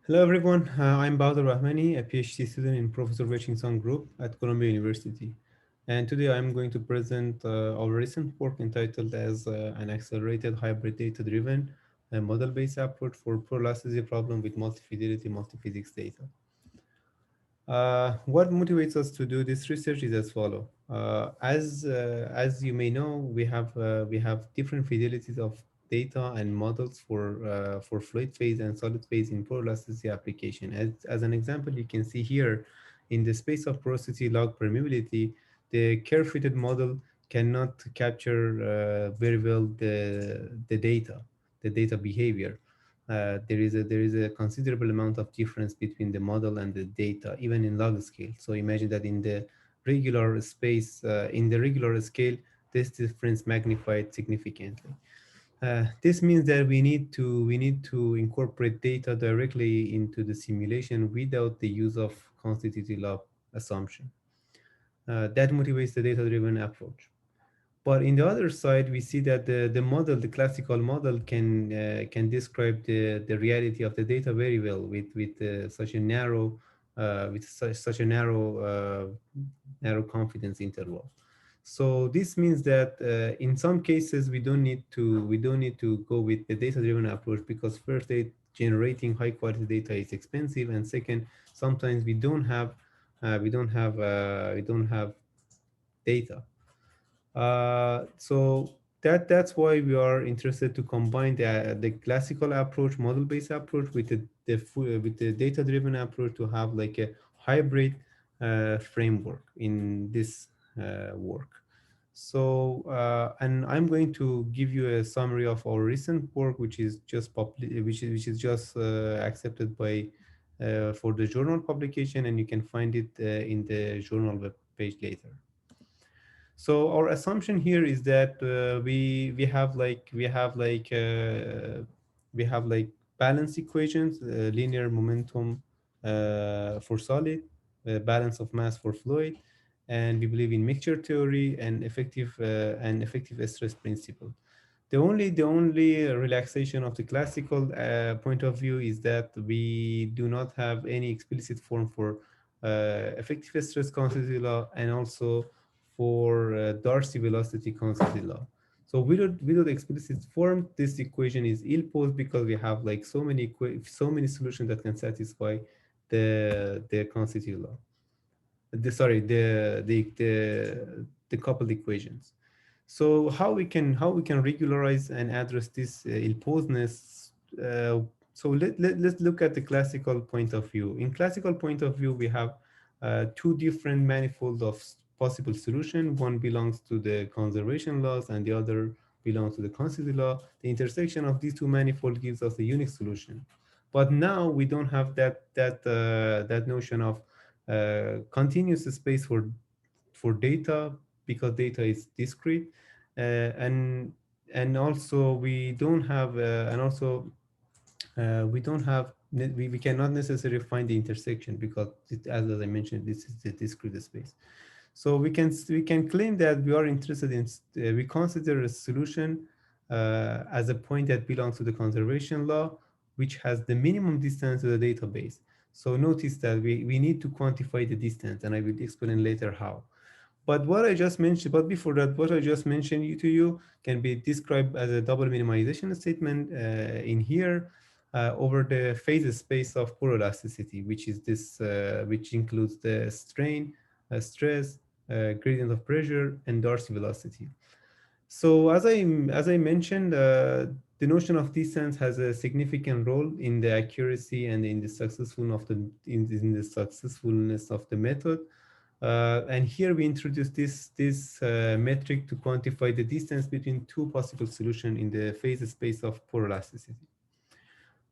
Hello everyone, I'm Bahadur Rahmani, a PhD student in Professor Washington Group at Columbia University. And today I'm going to present our recent work entitled as an accelerated hybrid data-driven model-based approach for poroelasticity problem with multi-fidelity multiphysics data. What motivates us to do this research is as follow. As you may know, we have different fidelities of data and models for fluid phase and solid phase in poroelasticity application. As an example, you can see here in the space of porosity log permeability, the curve-fitted model cannot capture very well the data behavior. There is a considerable amount of difference between the model and the data, even in log scale. So imagine that in the regular scale, this difference magnified significantly. This means that we need to incorporate data directly into the simulation without the use of constitutive law assumption. That motivates the data-driven approach. But in the other side, we see that the classical model can describe the reality of the data very well with such a narrow confidence interval. So this means that in some cases we don't need to go with the data-driven approach because first, generating high-quality data is expensive, and second, sometimes we don't have data. So that's why we are interested to combine the classical approach, model-based approach, with the data-driven approach to have like a hybrid framework in this work. So and I'm going to give you a summary of our recent work, which is just accepted by for the journal publication, and you can find it in the journal web page later. So our assumption here is that we have like balance equations, linear momentum for solid, balance of mass for fluid, and we believe in mixture theory and effective stress principle. The only relaxation of the classical point of view is that we do not have any explicit form for effective stress constantly law and also for Darcy velocity constantly law. So without explicit form, this equation is ill-posed because we have like so many solutions that can satisfy the constantly law. The coupled equations. So how we can regularize and address this ill-posedness? So let's look at the classical point of view. In classical point of view, we have two different manifolds of possible solution. One belongs to the conservation laws and the other belongs to the constantly law. The intersection of these two manifolds gives us a unique solution. But now we don't have that notion of continuous space for data because data is discrete, and also we don't have we cannot necessarily find the intersection because as I mentioned, this is the discrete space. So we can claim that we are interested in we consider a solution as a point that belongs to the conservation law, which has the minimum distance to the database. So notice that we need to quantify the distance, and I will explain later how. But before that, what I just mentioned to you can be described as a double minimization statement in here over the phase space of poroelasticity, which includes the strain, stress, gradient of pressure, and Darcy velocity. So as I mentioned, the notion of distance has a significant role in the accuracy and in the successfulness of the method. And here we introduce this metric to quantify the distance between two possible solutions in the phase space of poroelasticity.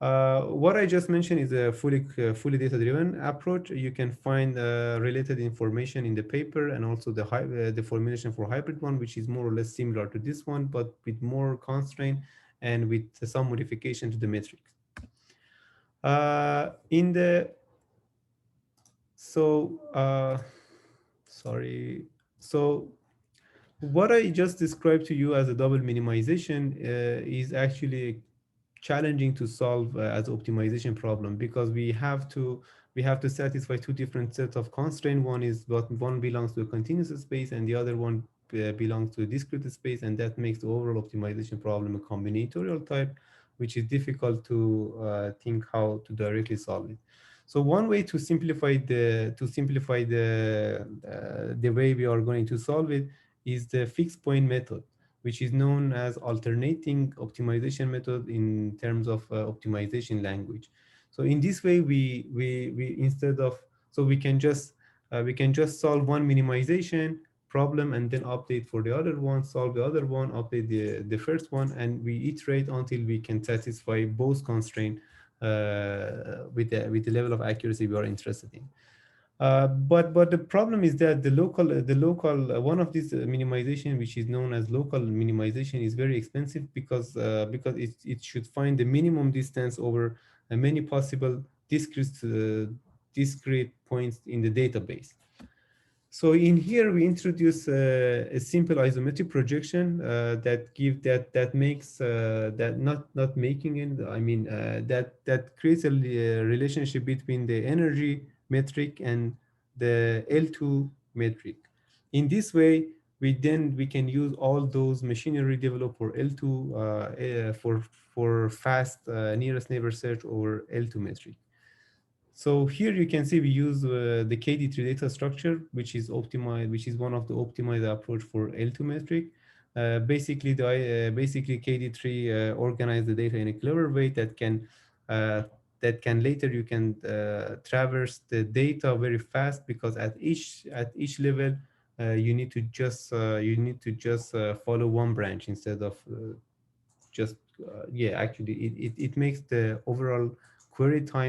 What I just mentioned is a fully data-driven approach. You can find related information in the paper and also the formulation for hybrid one, which is more or less similar to this one, but with more constraint and with some modification to the metrics. In the so sorry. So what I just described to you as a double minimization is actually challenging to solve as optimization problem, because we have to satisfy two different sets of constraint. One is what one belongs to a continuous space, and the other one belongs to a discrete space, and that makes the overall optimization problem a combinatorial type, which is difficult to think how to directly solve it. So one way to simplify the way we are going to solve it is the fixed point method, which is known as alternating optimization method in terms of optimization language. So in this way, we instead of so we can just solve one minimization problem and then update for the other one, solve the other one, update the first one, and we iterate until we can satisfy both constraints with the level of accuracy we are interested in. But the problem is that the local one of these minimization, which is known as local minimization, is very expensive because it should find the minimum distance over many possible discrete points in the database. So in here we introduce a simple isometric projection that makes that not making it. I mean that creates a relationship between the energy metric and the L2 metric. In this way, we can use all those machinery developed for L2 for fast nearest neighbor search over L2 metric. So here you can see we use the KD3 data structure, which is optimized, which is one of the optimized approach for L2 metric. Basically KD3 organize the data in a clever way uh, that can later you can traverse the data very fast, because at each level you need to just follow one branch instead of just yeah, actually it makes the overall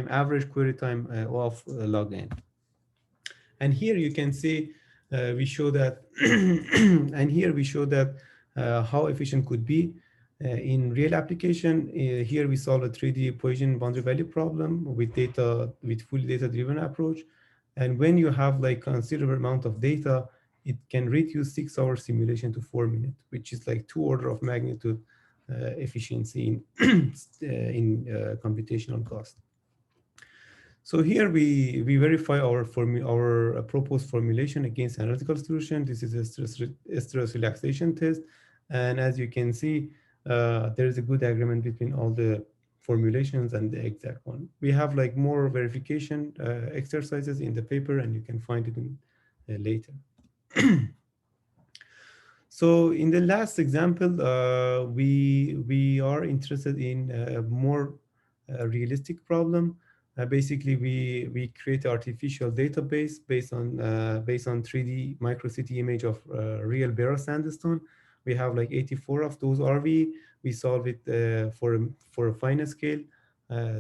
average query time of log n. And here you can see we show that and here we show that how efficient could be in real application. Here we solve a 3D Poisson boundary value problem with fully data driven approach. And when you have like considerable amount of data, it can reduce 6 hour simulation to 4 minutes, which is like two order of magnitude efficiency in computational cost. So here we verify our proposed formulation against analytical solution. This is a stress relaxation test, and as you can see, there is a good agreement between all the formulations and the exact one. We have like more verification exercises in the paper, and you can find it in, later. So in the last example, we are interested in a more realistic problem. Basically, we create artificial database based on 3D microcity image of real Barrow sandstone. We have like 84 of those RV. We solve it for a finite scale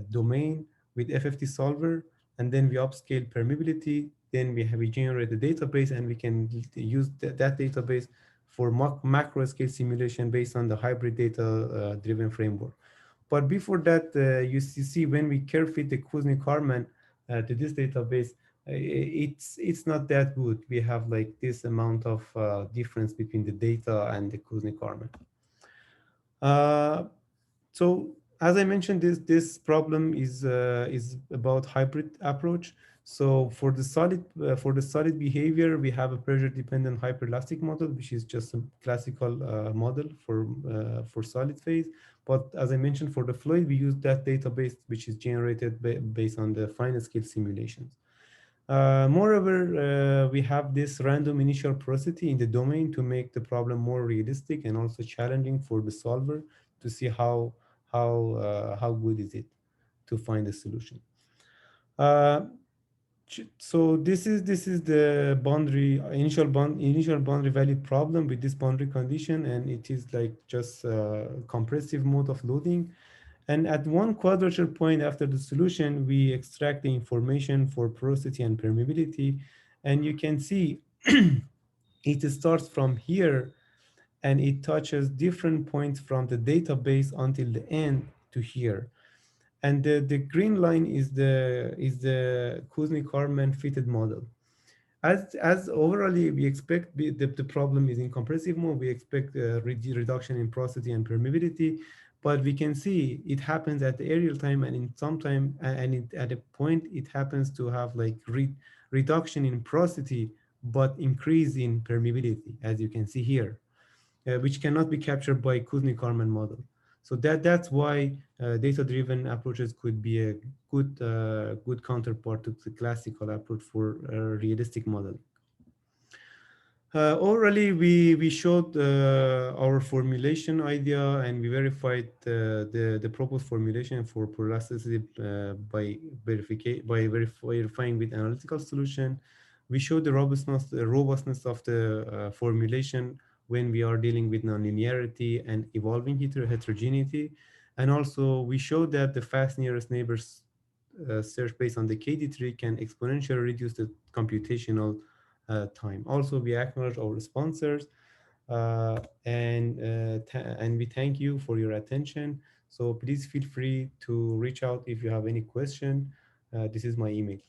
domain with FFT solver, and then we upscale permeability. Then we generate a database, and we can use that database for macro scale simulation based on the hybrid data driven framework. But before that, you see when we care fit the Kuzny-Karman to this database, it's not that good. We have like this amount of difference between the data and the Kuzny-Karman. Uh, so as I mentioned, this problem is about hybrid approach. So for the solid behavior, we have a pressure dependent hyperelastic model, which is just a classical model for solid phase. But as I mentioned, for the fluid, we use that database, which is generated based on the finite scale simulations. Moreover, we have this random initial porosity in the domain to make the problem more realistic and also challenging for the solver to see how good is it to find a solution. Uh, so this is the initial boundary value problem with this boundary condition, and it is like just compressive mode of loading. And at one quadrature point after the solution, we extract the information for porosity and permeability. And you can see it starts from here and it touches different points from the database until the end to here. And the green line is the Kuzny-Karman fitted model. As overall we expect the problem is in compressive mode, we expect reduction in porosity and permeability. but we can see it happens at the aerial time, and in some time, at a point it happens to have like reduction in porosity but increase in permeability, as you can see here, which cannot be captured by Kuznick-Karman model. So that's why data-driven approaches could be a good counterpart to the classical approach for realistic modeling. Orally, we showed our formulation idea, and we verified the proposed formulation for poroelasticity verifying with analytical solution. We showed the robustness of the formulation when we are dealing with nonlinearity and evolving heterogeneity, and also we showed that the fast nearest neighbors search based on the KD tree can exponentially reduce the computational time. Also, we acknowledge our sponsors, and we thank you for your attention. So please feel free to reach out if you have any question. This is my email.